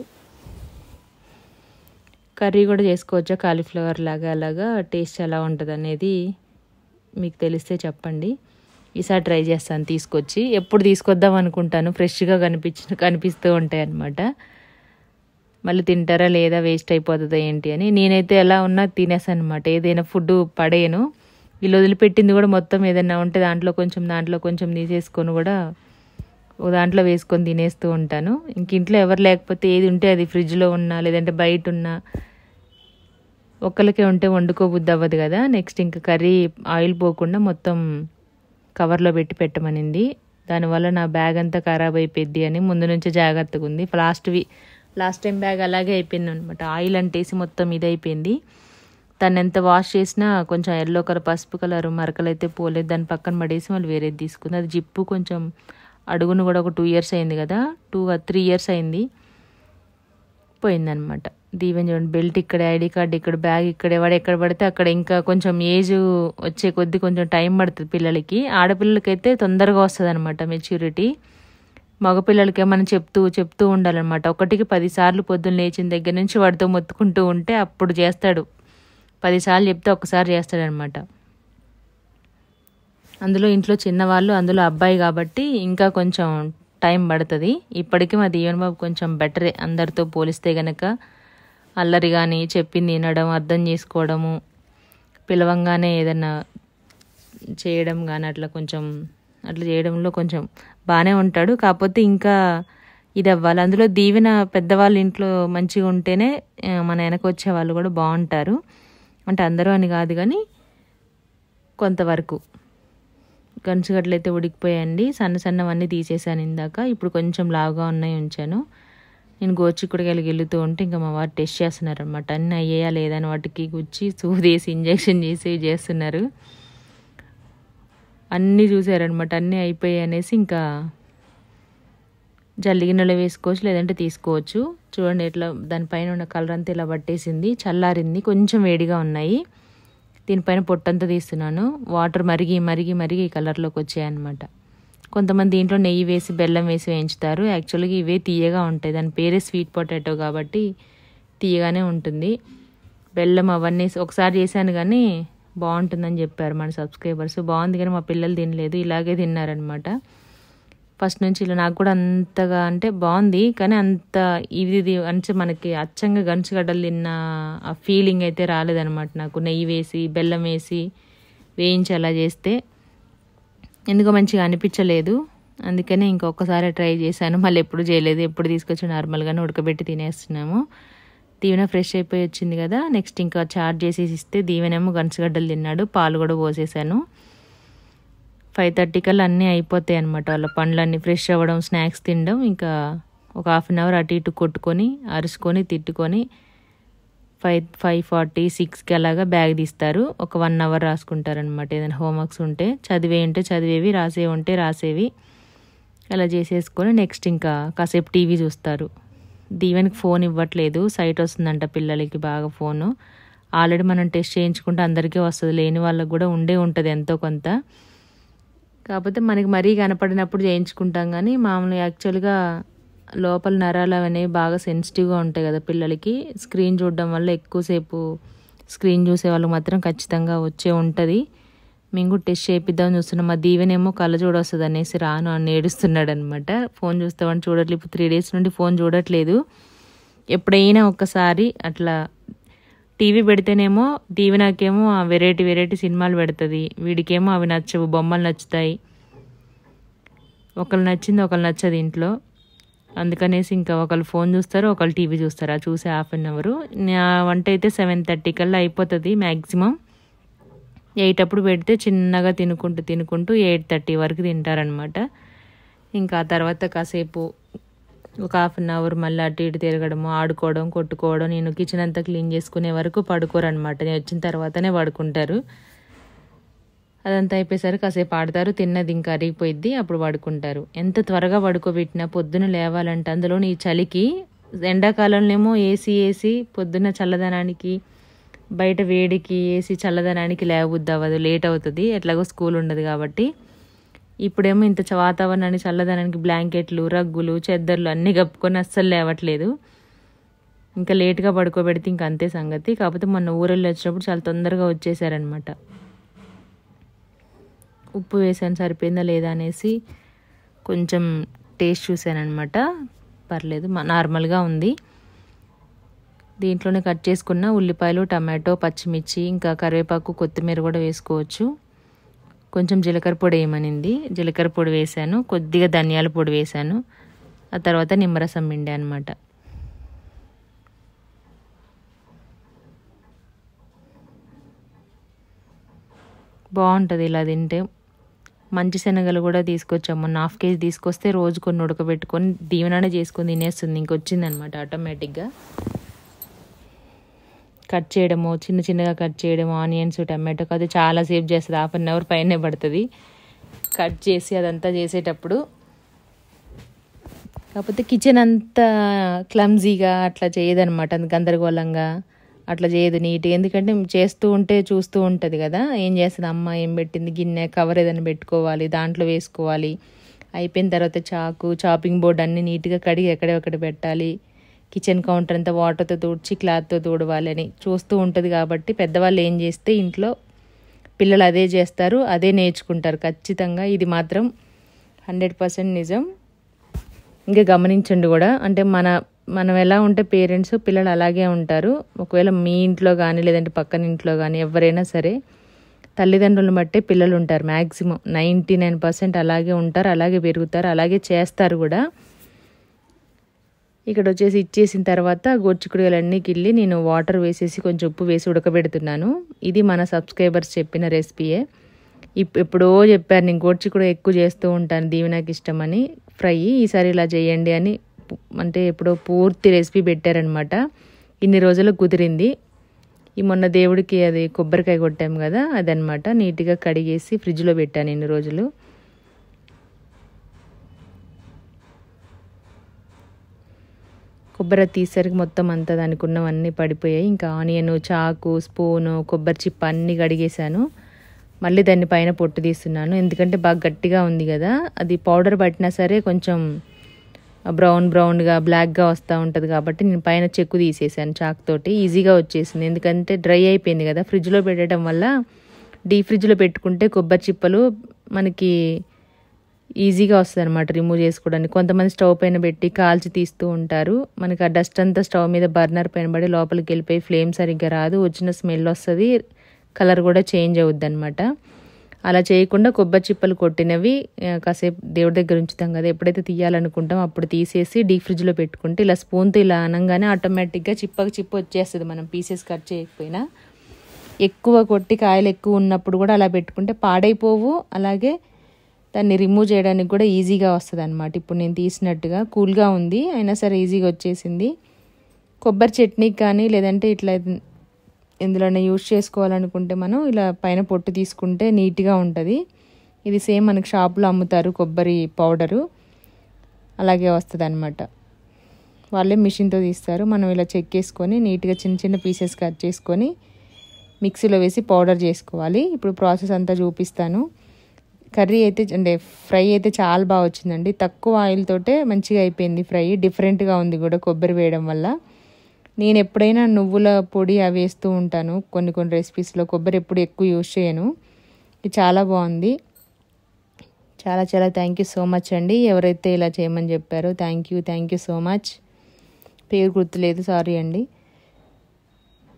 Speaker 1: కర్రీ కూడా చేసుకోవచ్చా కాలీఫ్లవర్ లాగా, అలాగా టేస్ట్ ఎలా ఉంటుంది అనేది మీకు తెలిస్తే చెప్పండి. ఈసారి ట్రై చేస్తాను తీసుకొచ్చి. ఎప్పుడు తీసుకొద్దాం అనుకుంటాను, ఫ్రెష్గా కనిపిస్తూ ఉంటాయి అన్నమాట. మళ్ళీ తింటారా లేదా, వేస్ట్ అయిపోతుందా ఏంటి అని. నేనైతే ఎలా ఉన్నా తినేసాను అనమాట. ఏదైనా ఫుడ్ పడేయను. వీళ్ళు వదిలిపెట్టింది కూడా మొత్తం ఏదైనా ఉంటే దాంట్లో కొంచెం తీసేసుకొని కూడా దాంట్లో వేసుకొని తినేస్తూ ఉంటాను. ఇంక ఇంట్లో ఎవరు లేకపోతే ఏది ఉంటే అది ఫ్రిడ్జ్లో ఉన్నా లేదంటే బయట ఉన్నా ఒక్కరికే ఉంటే వండుకోబుద్ది అవ్వదు కదా. నెక్స్ట్ ఇంకా కర్రీ ఆయిల్ పోకుండా మొత్తం కవర్లో పెట్టి పెట్టమనింది. దానివల్ల నా బ్యాగ్ అంతా ఖరాబ్ అయిపోద్ది అని ముందు నుంచే జాగ్రత్తగా ఉంది. లాస్ట్ టైం బ్యాగ్ అలాగే అయిపోయింది అనమాట. ఆయిల్ అంటేసి మొత్తం ఇదైపోయింది. దాన్ని ఎంత వాష్ చేసినా కొంచెం ఎల్లో కలర్ పసుపు కలర్ మరకలు అయితే పోలేదు. దాన్ని పక్కన పడేసి మళ్ళీ వేరేది తీసుకుంది. అది జిప్పు కొంచెం అడుగును కూడా ఒక 2 years అయింది కదా, 2 or 3 years అయింది, పోయిందనమాట. దీవెన్ చూడండి, బెల్ట్ ఇక్కడ, ఐడి కార్డ్ ఇక్కడ, బ్యాగ్ ఇక్కడ, ఎవడు ఎక్కడ పడితే అక్కడ. ఇంకా కొంచెం ఏజ్ వచ్చే కొద్దీ కొంచెం టైం పడుతుంది పిల్లలకి. ఆడపిల్లలకైతే తొందరగా వస్తుంది అనమాట మెచ్యూరిటీ. మగపిల్లలకే మనం చెప్తూ ఉండాలన్నమాట. 1కి 10 సార్లు పొద్దున్న లేచిన దగ్గర నుంచి వాడితో మొత్తుకుంటూ ఉంటే అప్పుడు చేస్తాడు. 10 సార్లు చెప్తే ఒక్కసారి చేస్తాడనమాట. అందులో ఇంట్లో చిన్నవాళ్ళు, అందులో అబ్బాయి కాబట్టి ఇంకా కొంచెం టైం పడుతుంది. ఇప్పటికీ మా దీవెన్ బాబు కొంచెం బెటరే అందరితో పోలిస్తే గనక. అల్లరి కానీ, చెప్పింది వినడం, అర్థం చేసుకోవడము, పిలవంగానే ఏదన్నా చేయడం కానీ అట్లా చేయడంలో కొంచెం బాగానే ఉంటాడు. కాకపోతే ఇంకా ఇది అవ్వాలి. అందులో దీవెన పెద్దవాళ్ళ ఇంట్లో మంచిగా ఉంటేనే మన వెనక వచ్చే వాళ్ళు కూడా బాగుంటారు. అంటే అందరూ అని కాదు కానీ కొంతవరకు. గంచుగడ్డలైతే ఉడికిపోయాయండి. సన్నవన్నీ తీసేసాను ఇందాక. ఇప్పుడు కొంచెం లావుగా ఉన్నాయి ఉంచాను. నేను గోచిక్కుడుకాయలు గెలుతూ ఉంటే ఇంకా మా వారు టెస్ట్ చేస్తున్నారు అనమాట. అన్నీ అయ్యాయా లేదని వాటికి గుచ్చి సూదేసి ఇంజెక్షన్ చేసి చేస్తున్నారు. అన్నీ చూసారనమాట. అన్నీ అయిపోయాయి అనేసి ఇంకా జల్లిగిన్నెలో వేసుకోవచ్చు లేదంటే తీసుకోవచ్చు. చూడండి ఎట్లా దానిపైన ఉన్న కలర్ అంతా ఇలా పట్టేసింది. చల్లారింది, కొంచెం వేడిగా ఉన్నాయి. దీనిపైన పొట్టంతా తీస్తున్నాను. వాటర్ మరిగి ఈ కలర్లోకి వచ్చాయన్నమాట. కొంతమంది దీంట్లో నెయ్యి వేసి బెల్లం వేసి వేయించుతారు. యాక్చువల్గా ఇవే తీయగా ఉంటాయి. దాని పేరే స్వీట్ పొటాటో కాబట్టి తీయగానే ఉంటుంది. బెల్లం అవన్నీ ఒకసారి చేశాను కానీ బాగుంటుందని చెప్పారు మన సబ్స్క్రైబర్స్. బాగుంది కానీ మా పిల్లలు తినలేదు, ఇలాగే తిన్నారనమాట. ఫస్ట్ నుంచి ఇలా నాకు కూడా అంతగా అంటే బాగుంది కానీ అంత ఇది అంటే మనకి అచ్చంగా గంచుగడ్డలు తిన్న ఆ ఫీలింగ్ అయితే రాలేదనమాట నాకు. నెయ్యి వేసి బెల్లం వేసి వేయించి అలా చేస్తే ఎందుకో మంచిగా అనిపించలేదు. అందుకనే ఇంకొకసారి ట్రై చేశాను. మళ్ళీ ఎప్పుడు చేయలేదు. ఎప్పుడు తీసుకొచ్చి నార్మల్గానే ఉడకబెట్టి తినేస్తున్నాము. దీవెన ఫ్రెష్ అయిపోయి వచ్చింది కదా. నెక్స్ట్ ఇంకా చార్జ్ చేసేసి ఇస్తే దీవెనేమో గంచుగడ్డలు తిన్నాడు. పాలు కూడా పోసేసాను. 5:30 కల్లా అన్నీ అయిపోతాయి అనమాట. వాళ్ళ పనులన్నీ ఫ్రెష్ అవ్వడం, స్నాక్స్ తినడం, ఇంకా ఒక 1/2 hour అటు ఇటు కొట్టుకొని అరుచుకొని తిట్టుకొని 5:40, 6కి అలాగా బ్యాగ్ తీస్తారు. ఒక 1 hour రాసుకుంటారనమాట. ఏదైనా హోంవర్క్స్ ఉంటే చదివేవి, రాసేవి అలా చేసేసుకొని నెక్స్ట్ ఇంకా కాసేపు టీవీ చూస్తారు. దీవెనకి ఫోన్ ఇవ్వట్లేదు, సైట్ వస్తుందంట పిల్లలకి బాగా ఫోను. ఆల్రెడీ మనం టెస్ట్ చేయించుకుంటే అందరికీ వస్తుంది, లేని వాళ్ళకి కూడా ఉంటుంది ఎంతో కొంత. కాకపోతే మనకి మరీ కనపడినప్పుడు చేయించుకుంటాం కానీ మామూలుగా యాక్చువల్గా లోపల నరాలు అనేవి బాగా సెన్సిటివ్గా ఉంటాయి కదా పిల్లలకి. స్క్రీన్ చూడడం వల్ల ఎక్కువసేపు స్క్రీన్ చూసే వాళ్ళకి మాత్రం ఖచ్చితంగా ఉంటుంది. మేము కూడా టెస్ట్ చేయిద్దామని చూస్తున్నాం. మా దీవెనేమో కళ్ళజోడు వస్తుంది అనేసి రాను అని ఏడుస్తున్నాడు అనమాట. ఫోన్ చూస్తామని చూడట్లేదు. ఇప్పుడు 3 days నుండి ఫోన్ చూడట్లేదు. ఎప్పుడైనా ఒక్కసారి అట్లా టీవీ పెడితేనేమో దీవెనకేమో వెరైటీ సినిమాలు పెడుతుంది, వీడికేమో అవి నచ్చవు, బొమ్మలు నచ్చుతాయి. ఒకళ్ళు నచ్చింది ఒకళ్ళు నచ్చదు ఇంట్లో. అందుకనేసి ఇంకా ఒకళ్ళు ఫోన్ చూస్తారు, ఒకళ్ళు టీవీ చూస్తారు. ఆ చూసే 1/2 hour. నా వంట అయితే 7:30 కల్లా అయిపోతుంది మ్యాక్సిమం. 8 అప్పుడు పెడితే చిన్నగా తినుకుంటూ 8:30 వరకు తింటారనమాట. ఇంకా ఆ తర్వాత కాసేపు ఒక 1/2 hour మళ్ళీ అటు ఇటు తిరగడము, ఆడుకోవడం, కొట్టుకోవడం. నేను కిచెన్ అంతా క్లీన్ చేసుకునే వరకు పడుకోరనమాట. నేను వచ్చిన తర్వాతనే పడుకుంటారు. అదంతా అయిపోయేసరికి కాసేపు ఆడతారు. తిన్నది ఇంకా అరిగిపోయిద్ది, అప్పుడు పడుకుంటారు. ఎంత త్వరగా పడుకోబెట్టినా పొద్దున లేవాలంటే అందులో ఈ చలికి, ఎండాకాలంలో ఏమో ఏసీ పొద్దున్న చల్లదనానికి బయట వేడికి ఏసీ చల్లదనానికి లేవబుద్ది అవ్వదు, లేట్ అవుతుంది, ఎట్లాగో స్కూల్ ఉండదు కాబట్టి. ఇప్పుడేమో ఇంత వాతావరణాన్ని చల్లదనానికి బ్లాంకెట్లు, రగ్గులు, చెద్దర్లు అన్నీ కప్పుకొని అస్సలు లేవట్లేదు. ఇంకా లేట్గా పడుకోబెడితే ఇంక అంతే సంగతి. కాకపోతే మొన్న ఊరెళ్ళి వచ్చినప్పుడు చాలా తొందరగా వచ్చేసారనమాట. ఉప్పు వేసాను సరిపోయిందా లేదా అనేసి కొంచెం టేస్ట్ చూసానమాట. పర్లేదు, నార్మల్గా ఉంది. దీంట్లోనే కట్ చేసుకున్న ఉల్లిపాయలు, టమాటో, పచ్చిమిర్చి, ఇంకా కరివేపాకు, కొత్తిమీర కూడా వేసుకోవచ్చు. కొంచెం జీలకర్ర పొడి వేయమనింది, జీలకర్ర పొడి వేసాను. కొద్దిగా ధనియాల పొడి వేసాను. ఆ తర్వాత నిమ్మరసం పిండా అనమాట. బాగుంటుంది ఇలా తింటే. మంచి శనగలు కూడా తీసుకొచ్చాము, 1/2 కేజీ తీసుకొస్తే రోజు కొన్ని ఉడకబెట్టుకొని దీవెననే చేసుకొని తినేస్తుంది. ఇంకొచ్చిందనమాట ఆటోమేటిక్గా. కట్ చేయడము, చిన్న చిన్నగా కట్ చేయడము, ఆనియన్స్, టమాటో అది చాలాసేపు చేస్తుంది. 1/2 అవర్ పైనే పడుతుంది కట్ చేసి అదంతా చేసేటప్పుడు. కాకపోతే కిచెన్ అంతా క్లమ్జీగా అట్లా చేయదనమాట, అంత గందరగోళంగా అట్లా చేయదు, నీట్గా. ఎందుకంటే చేస్తూ ఉంటే చూస్తూ ఉంటుంది కదా, ఏం చేస్తుంది అమ్మ, ఏం పెట్టింది, గిన్నె కవర్ ఏదైనా పెట్టుకోవాలి, దాంట్లో వేసుకోవాలి. అయిపోయిన తర్వాత చాపింగ్ బోర్డ్ అన్నీ నీట్గా కడిగి ఎక్కడెక్కడ పెట్టాలి. కిచెన్ కౌంటర్ అంతా వాటర్తో తుడిచి క్లాత్తో తుడవాలి అని చూస్తూ ఉంటుంది. కాబట్టి పెద్దవాళ్ళు ఏం చేస్తే ఇంట్లో పిల్లలు అదే చేస్తారు, అదే నేర్చుకుంటారు ఖచ్చితంగా. ఇది మాత్రం 100% నిజం. ఇంకా గమనించండి కూడా, అంటే మనం ఎలా ఉంటే పేరెంట్స్, పిల్లలు అలాగే ఉంటారు. ఒకవేళ మీ ఇంట్లో కానీ లేదంటే పక్కన ఇంట్లో కానీ ఎవరైనా సరే తల్లిదండ్రులను బట్టే పిల్లలు ఉంటారు. మ్యాక్సిమం 99% అలాగే ఉంటారు, అలాగే పెరుగుతారు, అలాగే చేస్తారు కూడా. ఇక్కడ వచ్చేసి ఇచ్చేసిన తర్వాత గోరుచిక్కుడుకాయలన్నీ గిల్లి నేను వాటర్ వేసేసి కొంచెం ఉప్పు వేసి ఉడకబెడుతున్నాను. ఇది మన సబ్స్క్రైబర్స్ చెప్పిన రెసిపీయే. ఎప్పుడో చెప్పారు, నేను గోరుచిక్కుడుకాయ ఎక్కువ చేస్తూ ఉంటాను, దీవెనకి ఇష్టమని ఫ్రై. ఈసారి ఇలా చేయండి అని, అంటే ఎప్పుడో పూర్తి రెసిపీ పెట్టారనమాట. ఇన్ని రోజులు కుదిరింది. ఈ మొన్న దేవుడికి అది కొబ్బరికాయ కొట్టాము కదా, అదనమాట. నీట్గా కడిగేసి ఫ్రిడ్జ్లో పెట్టాను ఇన్ని రోజులు. కొబ్బరి తీసరికి మొత్తం అంతా దానికి ఉన్నవన్నీ పడిపోయాయి. ఇంకా ఆనియన్, చాకు, స్పూను, కొబ్బరి చిప్ప అన్నీ కడిగేశాను. మళ్ళీ దాన్ని పైన పొట్టు తీస్తున్నాను, ఎందుకంటే బాగా గట్టిగా ఉంది కదా. అది పౌడర్ పట్టినా సరే కొంచెం బ్రౌన్గా బ్లాక్గా వస్తూ ఉంటుంది కాబట్టి నేను పైన చెక్కు తీసేసాను చాకుతోటి. ఈజీగా వచ్చేసింది, ఎందుకంటే డ్రై అయిపోయింది కదా. ఫ్రిడ్జ్లో పెట్టడం వల్ల, డీప్ ఫ్రిడ్జ్లో పెట్టుకుంటే కొబ్బరి చిప్పలు మనకి ఈజీగా వస్తుంది అనమాట రిమూవ్ చేసుకోవడానికి. కొంతమంది స్టవ్ పైన పెట్టి కాల్చి తీస్తూ ఉంటారు. మనకి ఆ డస్ట్ అంతా స్టవ్ మీద బర్నర్ పైన పడి లోపలికి వెళ్ళిపోయి ఫ్లేమ్ సరిగ్గా రాదు, వచ్చిన స్మెల్ వస్తుంది, కలర్ కూడా చేంజ్ అవుద్ది అనమాట. అలా చేయకుండా కొబ్బరి చిప్పలు కొట్టినవి కాసేపు దేవుడి దగ్గర ఉంచుతాం కదా, ఎప్పుడైతే తీయాలనుకుంటాం అప్పుడు తీసేసి డీప్ ఫ్రిడ్జ్లో పెట్టుకుంటే ఇలా స్పూన్తో ఇలా అనగానే ఆటోమేటిక్గా చిప్పకు చిప్ప వచ్చేస్తుంది, మనం పీసెస్ కట్ చేయకపోయినా. ఎక్కువ కొట్టి కాయలు ఎక్కువ ఉన్నప్పుడు కూడా అలా పెట్టుకుంటే పాడైపోవు, అలాగే దాన్ని రిమూవ్ చేయడానికి కూడా ఈజీగా వస్తుంది అనమాట. ఇప్పుడు నేను తీసినట్టుగా కూల్గా ఉంది, అయినా సరే ఈజీగా వచ్చేసింది. కొబ్బరి చట్నీకి కానీ లేదంటే ఇట్లా ఎందులోనే యూజ్ చేసుకోవాలనుకుంటే మనం ఇలా పైన పొట్టు తీసుకుంటే నీట్గా ఉంటుంది. ఇది సేమ్ మనకి షాప్లో అమ్ముతారు కొబ్బరి పౌడరు, అలాగే వస్తుంది అనమాట. వాళ్ళే మిషన్తో తీస్తారు. మనం ఇలా చెక్కేసుకొని నీట్గా చిన్న చిన్న పీసెస్ కట్ చేసుకొని మిక్సీలో వేసి పౌడర్ చేసుకోవాలి. ఇప్పుడు ప్రాసెస్ అంతా చూపిస్తాను. కర్రీ అయితే అంటే ఫ్రై అయితే చాలా బాగా వచ్చిందండి, తక్కువ ఆయిల్ తోటే మంచిగా అయిపోయింది ఫ్రై. డిఫరెంట్గా ఉంది కూడా కొబ్బరి వేయడం వల్ల. నేను ఎప్పుడైనా నువ్వుల పొడి అవి వేస్తూ ఉంటాను కొన్ని రెసిపీస్లో, కొబ్బరి ఎప్పుడు ఎక్కువ యూజ్ చేయను. ఇది చాలా బాగుంది. చాలా చాలా థ్యాంక్ యూ సో మచ్ అండి ఎవరైతే ఇలా చేయమని చెప్పారో. Thank you so much. పేరు గుర్తులేదు, సారీ అండి.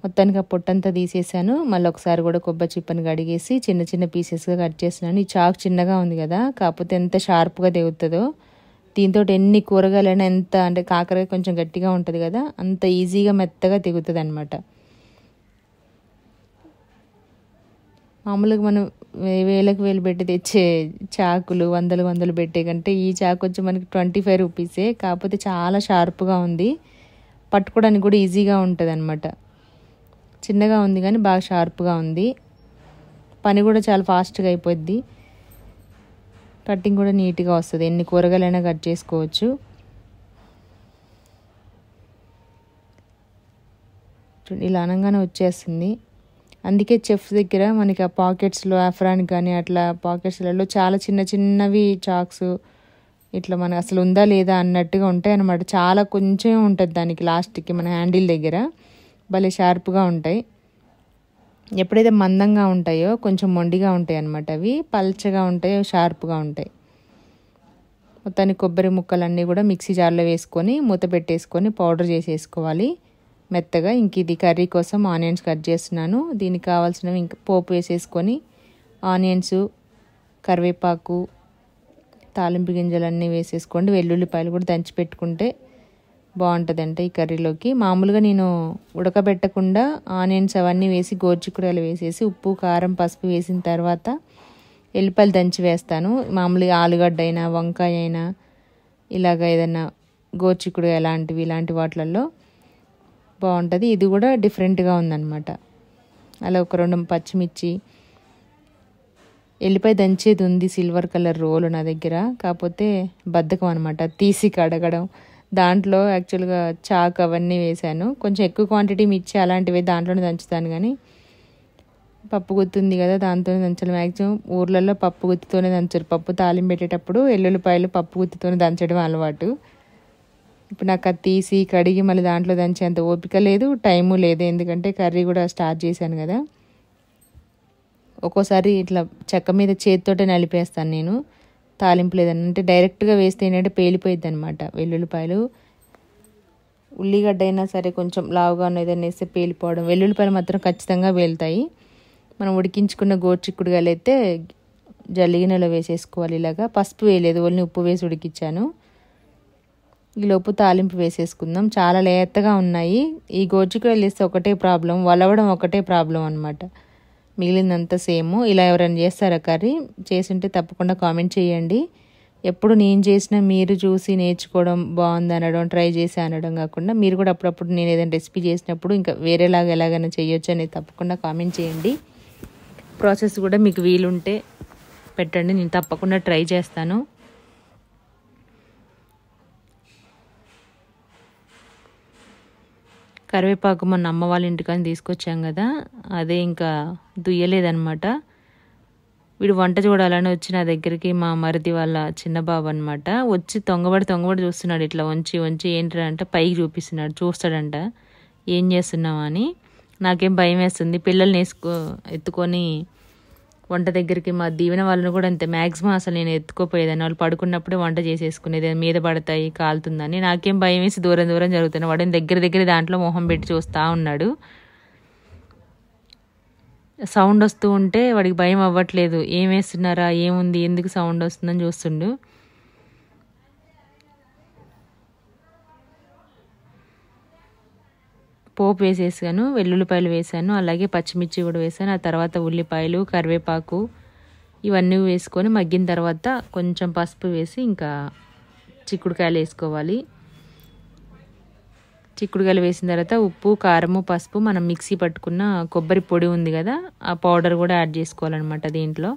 Speaker 1: మొత్తానికి ఆ పొట్టంతా తీసేసాను. మళ్ళీ ఒకసారి కూడా కొబ్బరి చిప్పని కడిగేసి చిన్న చిన్న పీసెస్గా కట్ చేసినాను. ఈ చాకు చిన్నగా ఉంది కదా, కాకపోతే ఎంత షార్ప్గా తెగుతుందో. దీంతో ఎన్ని కూరగాయలైనా, ఎంత అంటే కాకరకాయ కొంచెం గట్టిగా ఉంటుంది కదా, అంత ఈజీగా మెత్తగా తెగుతుంది అనమాట. మామూలుగా మనం వేలకు వేలు పెట్టి తెచ్చే చాకులు వందలు పెట్టే కంటే ఈ చాకు వచ్చి మనకి 25 రూపీసే, కాకపోతే చాలా షార్ప్గా ఉంది, పట్టుకోవడానికి కూడా ఈజీగా ఉంటుంది అనమాట. చిన్నగా ఉంది కానీ బాగా షార్ప్గా ఉంది, పని కూడా చాలా ఫాస్ట్గా అయిపోద్ది, కటింగ్ కూడా నీట్గా వస్తుంది. ఎన్ని కూరగాయలైనా కట్ చేసుకోవచ్చు. ఇలా అనగానే వచ్చేస్తుంది. అందుకే చెఫ్ దగ్గర మనకి ఆ పాకెట్స్లో ఆఫ్రాన్ కానీ అట్లా పాకెట్స్లలో చాలా చిన్న చిన్నవి చాక్స్ ఇట్లా మనకు అసలు ఉందా లేదా అన్నట్టుగా ఉంటాయి అన్నమాట. చాలా కొంచెం ఉంటుంది దానికి లాస్ట్కి మన హ్యాండిల్ దగ్గర, భలే షార్ప్గా ఉంటాయి. ఎప్పుడైతే మందంగా ఉంటాయో కొంచెం మొండిగా ఉంటాయి అన్నమాట. అవి పల్చగా ఉంటాయి, షార్ప్గా ఉంటాయి. మొత్తానికి కొబ్బరి ముక్కలన్నీ కూడా మిక్సీ జార్లో వేసుకొని మూత పెట్టేసుకొని పౌడర్ చేసేసుకోవాలి మెత్తగా. ఇంక ఇది కర్రీ కోసం ఆనియన్స్ కట్ చేస్తున్నాను. దీనికి కావాల్సినవి ఇంక పోపు వేసేసుకొని ఆనియన్స్, కరివేపాకు, తాలింపు గింజలన్నీ వేసేసుకోండి. వెల్లుల్లిపాయలు కూడా దంచి పెట్టుకుంటే బాగుంటుందంట ఈ కర్రీలోకి. మామూలుగా నేను ఉడకబెట్టకుండా ఆనియన్స్ అవన్నీ వేసి గోరుచిక్కుడుకాయలు వేసేసి ఉప్పు, కారం, పసుపు వేసిన తర్వాత ఎల్లిపాయలు దంచి వేస్తాను. మామూలుగా ఆలుగడ్డ అయినా వంకాయ అయినా ఇలాగ ఏదైనా గోరుచిక్కుడుకాయ ఇలాంటి వాటిలలో బాగుంటుంది. ఇది కూడా డిఫరెంట్గా ఉందన్నమాట. అలా ఒక 2 పచ్చిమిర్చి, ఎల్లిపాయ దంచేది ఉంది సిల్వర్ కలర్ రోలు నా దగ్గర, కాకపోతే బద్ధకం అనమాట తీసి కడగడం. దాంట్లో యాక్చువల్గా చాకు అవన్నీ వేసాను. కొంచెం ఎక్కువ క్వాంటిటీ మిర్చి అలాంటివి దాంట్లోనే దంచుతాను, కానీ పప్పు గుత్తి ఉంది కదా దాంతోనే దంచాలి. మ్యాక్సిమం ఊర్లలో పప్పు గుత్తితోనే దంచారు. పప్పు తాలింపు పెట్టేటప్పుడు ఎల్లుల్లిపాయలు పప్పు గుత్తితోనే దంచడం అలవాటు. ఇప్పుడు నాకు అది తీసి కడిగి మళ్ళీ దాంట్లో దంచేంత ఓపిక లేదు, టైము లేదు. ఎందుకంటే కర్రీ కూడా స్టార్ట్ చేశాను కదా. ఒక్కోసారి ఇట్లా చెక్క మీద చేతితోటే నలిపేస్తాను నేను తాలింపు లేదని. అంటే డైరెక్ట్గా వేస్తే ఏంటంటే పేలిపోయిద్ది అనమాట. వెల్లుల్లిపాయలు, ఉల్లిగడ్డ అయినా సరే కొంచెం లావుగా ఏదైనా వేస్తే పేలిపోవడం. వెల్లుల్లిపాయలు మాత్రం ఖచ్చితంగా వేలుతాయి. మనం ఉడికించుకున్న గోరుచిక్కుడుకాయలు అయితే జల్లిగిన్నెలో వేసేసుకోవాలి. ఇలాగా పసుపు వేయలేదు, ఓన్లీ ఉప్పు వేసి ఉడికించాను. ఈలోపు తాలింపు వేసేసుకుందాం. చాలా లేతగా ఉన్నాయి. ఈ గోరుచిక్కుడుకాయలు వేస్తే ఒకటే ప్రాబ్లం, వలవడం ఒకటే ప్రాబ్లం అనమాట. మిగిలిందంతా సేమ్. ఇలా ఎవరైనా చేస్తారా కర్రీ? చేసుంటే తప్పకుండా కామెంట్ చేయండి. ఎప్పుడు నేను చేసిన మీరు చూసి నేర్చుకోవడం, బాగుంది అనడం, ట్రై చేసి అనడం కాకుండా మీరు కూడా అప్పుడప్పుడు నేను ఏదైనా రెసిపీ చేసినప్పుడు ఇంకా వేరేలాగా ఎలాగైనా చేయొచ్చు అనేది తప్పకుండా కామెంట్ చేయండి. ప్రాసెస్ కూడా మీకు వీలుంటే పెట్టండి, నేను తప్పకుండా ట్రై చేస్తాను. కరివేపాకు మొన్న అమ్మ వాళ్ళ ఇంటికని తీసుకొచ్చాం కదా, అదే ఇంకా దుయ్యలేదనమాట. వీడు వంట చూడాలని వచ్చి నా దగ్గరికి, మా మరిది వాళ్ళ చిన్న బాబు అనమాట, వచ్చి తొంగబడి చూస్తున్నాడు. ఇట్లా వంచి ఏంటంటే అంటే పైకి చూపిస్తున్నాడు, చూస్తాడంట ఏం చేస్తున్నావా అని. నాకేం భయం వేస్తుంది. పిల్లల్ని ఎత్తుకొని వంట దగ్గరికి, మా దీవెన వాళ్ళని కూడా అంతే, మ్యాక్సిమం అసలు నేను ఎత్తుకోపోయేదాన్ని. వాళ్ళు పడుకున్నప్పుడే వంట చేసేసుకునేది, మీద పడతాయి కాలుతుందని. నాకేం భయం వేసి దూరం జరుగుతున్నాను. వాడిని దగ్గర దాంట్లో మొహం పెట్టి చూస్తూ ఉన్నాడు. సౌండ్ వస్తూ ఉంటే వాడికి భయం అవ్వట్లేదు. ఏం వేస్తున్నారా, ఏముంది, ఎందుకు సౌండ్ వస్తుందని చూస్తుండు. పోపు వేసేసాను, వెల్లుల్లిపాయలు వేసాను, అలాగే పచ్చిమిర్చి కూడా వేసాను. ఆ తర్వాత ఉల్లిపాయలు, కరివేపాకు ఇవన్నీ వేసుకొని మగ్గిన తర్వాత కొంచెం పసుపు వేసి ఇంకా చిక్కుడుకాయలు వేసుకోవాలి. చిక్కుడుకాయలు వేసిన తర్వాత ఉప్పు, కారము, పసుపు, మనం మిక్సీ పట్టుకున్న కొబ్బరి పొడి ఉంది కదా ఆ పౌడర్ కూడా యాడ్ చేసుకోవాలన్నమాట దీంట్లో.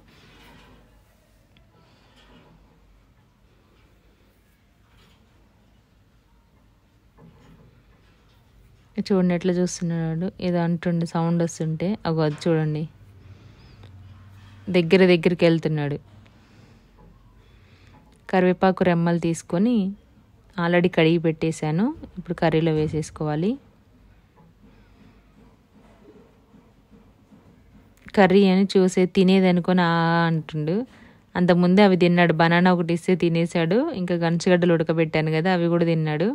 Speaker 1: చూడండి ఎట్లా చూస్తున్నాడు, ఏదో అంటుండే సౌండ్ వస్తుంటే. అగో అది చూడండి, దగ్గరికి వెళ్తున్నాడు. కరివేపాకు రెమ్మలు తీసుకొని ఆల్రెడీ కడిగి పెట్టేశాను. ఇప్పుడు కర్రీలో వేసేసుకోవాలి. కర్రీ అని చూసే తినేది అనుకొని అంటుండు. అంతకుముందే అవి తిన్నాడు. బనానా ఒకటి ఇస్తే తినేశాడు. ఇంకా గంచగడ్డలు ఉడకబెట్టాను కదా అవి కూడా తిన్నాడు.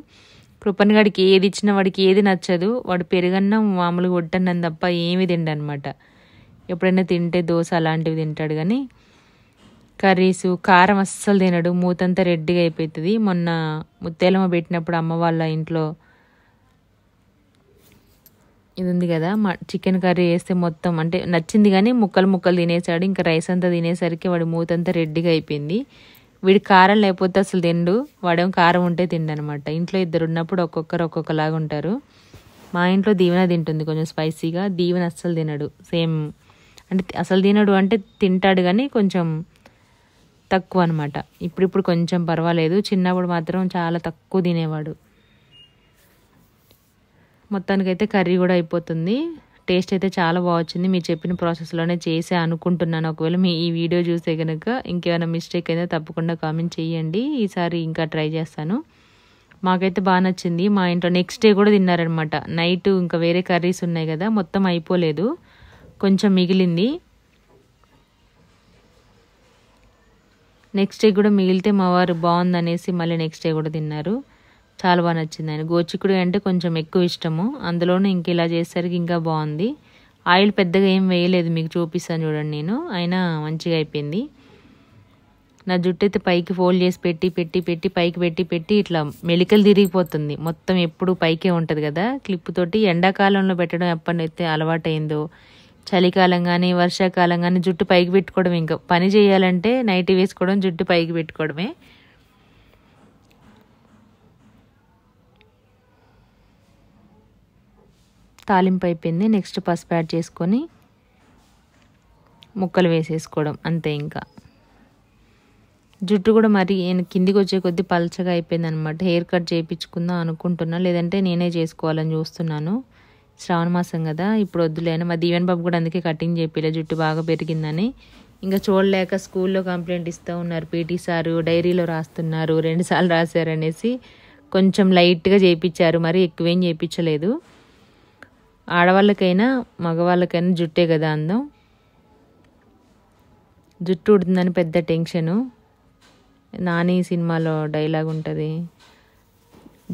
Speaker 1: కృపన్గాడికి ఏది ఇచ్చినా వాడికి ఏది నచ్చదు. వాడు పెరుగన్నం మామూలుగా ఒట్టన్నం తప్ప ఏమి తిండనమాట. ఎప్పుడైనా తింటే దోశ అలాంటివి తింటాడు, కానీ కర్రీసు కారం అస్సలు తినడు. మూతంతా రెడ్డిగా అయిపోతుంది. మొన్న ముత్తేలమ్మ పెట్టినప్పుడు అమ్మ వాళ్ళ ఇంట్లో ఇది ఉంది కదా, చికెన్ కర్రీ వేస్తే మొత్తం అంటే నచ్చింది, కానీ ముక్కలు తినేసాడు. ఇంకా రైస్ అంతా తినేసరికి వాడి మూతంతా రెడ్డిగా అయిపోయింది. వీడి కారం లేకపోతే అసలు తిండు, వాడేమో కారం ఉంటే తిండనమాట. ఇంట్లో ఇద్దరు ఉన్నప్పుడు ఒక్కొక్కరు ఒక్కొక్కలాగా ఉంటారు. మా ఇంట్లో దీవెన తింటుంది కొంచెం స్పైసీగా, దీవెన అస్సలు తినడు. సేమ్ అంటే అసలు తినడు అంటే తింటాడు కానీ కొంచెం తక్కువ అనమాట. ఇప్పుడు కొంచెం పర్వాలేదు. చిన్నప్పుడు మాత్రం చాలా తక్కువ తినేవాడు. మొత్తానికైతే కర్రీ కూడా అయిపోతుంది. టేస్ట్ అయితే చాలా బాగా వచ్చింది. మీరు చెప్పిన ప్రాసెస్లోనే చేసే అనుకుంటున్నాను. ఒకవేళ మీ ఈ వీడియో చూస్తే కనుక ఇంకేమైనా మిస్టేక్ అయితే తప్పకుండా కామెంట్ చేయండి. ఈసారి ఇంకా ట్రై చేస్తాను. మాకైతే బాగా నచ్చింది. మా ఇంట్లో నెక్స్ట్ డే కూడా తిన్నారనమాట. నైట్ ఇంకా వేరే కర్రీస్ ఉన్నాయి కదా, మొత్తం అయిపోలేదు, కొంచెం మిగిలింది. నెక్స్ట్ డే కూడా మిగిలితే మా వారు బాగుందనేసి మళ్ళీ నెక్స్ట్ డే కూడా తిన్నారు. చాలా బాగా నచ్చింది. ఆయన గోచిక్కుడు అంటే కొంచెం ఎక్కువ ఇష్టము. అందులోనూ ఇంక ఇలా చేసేసరికి ఇంకా బాగుంది. ఆయిల్ పెద్దగా ఏం వేయలేదు, మీకు చూపిస్తాను చూడండి. నేను అయినా మంచిగా అయిపోయింది. నా జుట్టు అయితే పైకి ఫోల్డ్ చేసి పైకి పెట్టి ఇట్లా మెలికలు తిరిగిపోతుంది. మొత్తం ఎప్పుడు పైకే ఉంటుంది కదా క్లిప్ తోటి. ఎండాకాలంలో పెట్టడం ఎప్పటినైతే అలవాటైందో, చలికాలం కానీ వర్షాకాలం కానీ జుట్టు పైకి పెట్టుకోవడం. ఇంకా పని చేయాలంటే నైటీ వేసుకోవడం, జుట్టు పైకి పెట్టుకోవడమే. తాలింపు అయిపోయింది. నెక్స్ట్ పసుపు యాడ్ చేసుకొని ముక్కలు వేసేసుకోవడం అంతే. ఇంకా జుట్టు కూడా మరి కిందికి వచ్చే కొద్దీ పలచగా అయిపోయింది అనమాట. హెయిర్ కట్ చేయించుకుందాం అనుకుంటున్నా, లేదంటే నేనే చేసుకోవాలని చూస్తున్నాను. శ్రావణ మాసం కదా, ఇప్పుడు వద్దులేను. మా దీవెన్ బాబు కూడా అందుకే కటింగ్ చేపిలే, జుట్టు బాగా పెరిగిందని. ఇంకా చూడలేక స్కూల్లో కంప్లైంట్ ఇస్తూ ఉన్నారు. పీటీ సారు డైరీలో రాస్తున్నారు, 2 సార్లు రాశారనేసి కొంచెం లైట్గా చేయించారు, మరి ఎక్కువేం చేయించలేదు. ఆడవాళ్ళకైనా మగవాళ్ళకైనా జుట్టే కదా అందం. జుట్టు ఉడుతుందని పెద్ద టెన్షను. నాని సినిమాలో డైలాగ్ ఉంటుంది,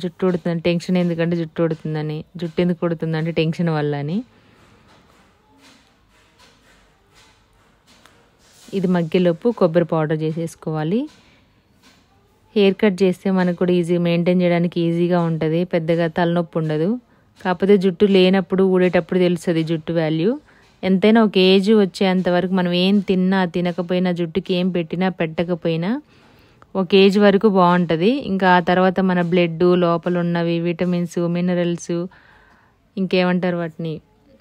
Speaker 1: జుట్టు ఉడుతుందని టెన్షన్ ఎందుకంటే జుట్టు ఉడుతుందని, జుట్టు ఎందుకు ఉడుతుందంటే టెన్షన్ వల్ల అని. ఇది మగ్గేలోపు కొబ్బరి పౌడర్ చేసేసుకోవాలి. హెయిర్ కట్ చేస్తే మనకు కూడా ఈజీ మెయింటైన్ చేయడానికి ఈజీగా ఉంటుంది, పెద్దగా తలనొప్పి ఉండదు. కాకపోతే జుట్టు లేనప్పుడు ఊడేటప్పుడు తెలుస్తుంది జుట్టు వాల్యూ. ఎంతైనా ఒక ఏజ్ వచ్చేంత వరకు మనం ఏం తిన్నా తినకపోయినా, జుట్టుకి ఏం పెట్టినా పెట్టకపోయినా ఒక ఏజ్ వరకు బాగుంటుంది. ఇంకా ఆ తర్వాత మన బ్లడ్ లోపల ఉన్నవి విటమిన్స్, మినరల్స్, ఇంకేమంటారు వాటిని,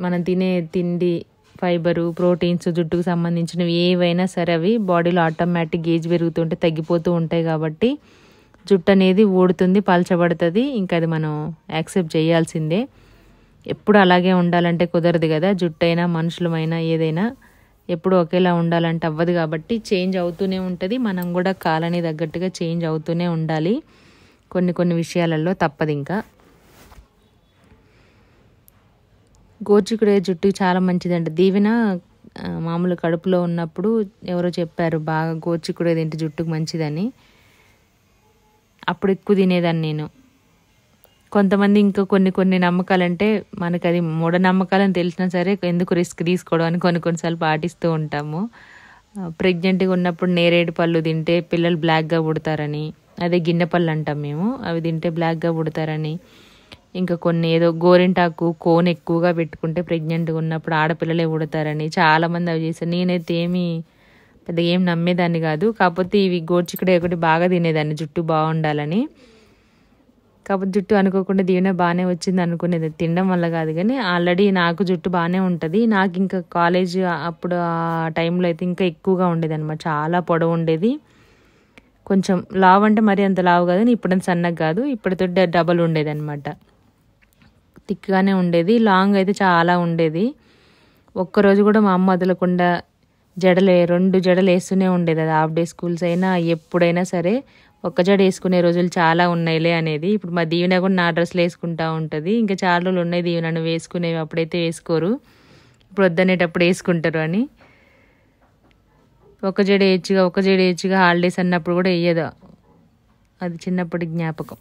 Speaker 1: మనం తినే తిండి, ఫైబరు, ప్రోటీన్స్, జుట్టుకు సంబంధించినవి ఏవైనా సరే అవి బాడీలో ఆటోమేటిక్ ఏజ్ పెరుగుతుంటే తగ్గిపోతూ ఉంటాయి. కాబట్టి జుట్టు అనేది ఊడుతుంది, పలచబడుతుంది. ఇంకా అది మనం యాక్సెప్ట్ చేయాల్సిందే. ఎప్పుడు అలాగే ఉండాలంటే కుదరదు కదా. జుట్టు అయినా మనుషులమైనా ఏదైనా ఎప్పుడు ఒకేలా ఉండాలంటే అవ్వదు. కాబట్టి చేంజ్ అవుతూనే ఉంటుంది. మనం కూడా కాలానికి తగ్గట్టుగా చేంజ్ అవుతూనే ఉండాలి. కొన్ని విషయాలలో తప్పదు. ఇంకా గోచిక్కుడే జుట్టుకి చాలా మంచిదంట. దీవెన మామూలు కడుపులో ఉన్నప్పుడు ఎవరో చెప్పారు, బాగా గోచిక్కుడే తింటే జుట్టుకు మంచిదని. అప్పుడు ఎక్కువ తినేదాన్ని నేను. కొంతమంది ఇంకా కొన్ని నమ్మకాలంటే మనకు అది మూఢనమ్మకాలని తెలిసినా సరే ఎందుకు రిస్క్ తీసుకోవడం అని కొన్నిసార్లు పాటిస్తూ ఉంటాము. ప్రెగ్నెంట్గా ఉన్నప్పుడు నేరేడు పళ్ళు తింటే పిల్లలు బ్లాక్గా పుడతారని, అదే గిన్నె పళ్ళు అంటాం మేము, అవి తింటే బ్లాక్గా పుడతారని. ఇంకా కొన్ని ఏదో గోరింటాకు కోన్ ఎక్కువగా పెట్టుకుంటే ప్రెగ్నెంట్గా ఉన్నప్పుడు ఆడపిల్లలే పుడతారని చాలామంది అవి చేశారు. నేనైతే పెద్దగా ఏం నమ్మేదాన్ని కాదు. కాకపోతే ఇవి గోచిక్కుడే ఒకటి బాగా తినేదాన్ని జుట్టు బాగుండాలని. కాకపోతే జుట్టు అనుకోకుండా దీవెన బాగానే వచ్చింది అనుకునేది, తినడం వల్ల కాదు. కానీ ఆల్రెడీ నాకు జుట్టు బాగానే ఉంటుంది. నాకు ఇంకా కాలేజ్ అప్పుడు ఆ టైంలో అయితే ఇంకా ఎక్కువగా ఉండేది అనమాట, చాలా పొడవు ఉండేది. కొంచెం లావు అంటే మరి అంత లావు కాదు, ఇప్పుడంత సన్నగా కాదు, ఇప్పటితో డబల్ ఉండేది అనమాట. థిక్గానే ఉండేది, లాంగ్ అయితే చాలా ఉండేది. ఒక్కరోజు కూడా మా అమ్మ వదలకుండా 2 జడలు వేస్తూనే ఉండేది. అది హాఫ్ డే స్కూల్స్ అయినా ఎప్పుడైనా సరే ఒక్క జడ వేసుకునే రోజులు చాలా ఉన్నాయిలే అనేది. ఇప్పుడు మా దీవెన కూడా నా డ్రెస్సులు వేసుకుంటూ ఉంటుంది. ఇంకా చాలా రోజులు ఉన్నాయి దీవెన నువ్వు వేసుకునేవి, అప్పుడైతే వేసుకోరు, ఇప్పుడు వద్దనేటప్పుడు వేసుకుంటారు అని. ఒక జడ వేయచ్చుగా హాలిడేస్ అన్నప్పుడు కూడా వేయదు. అది చిన్నప్పటి జ్ఞాపకం.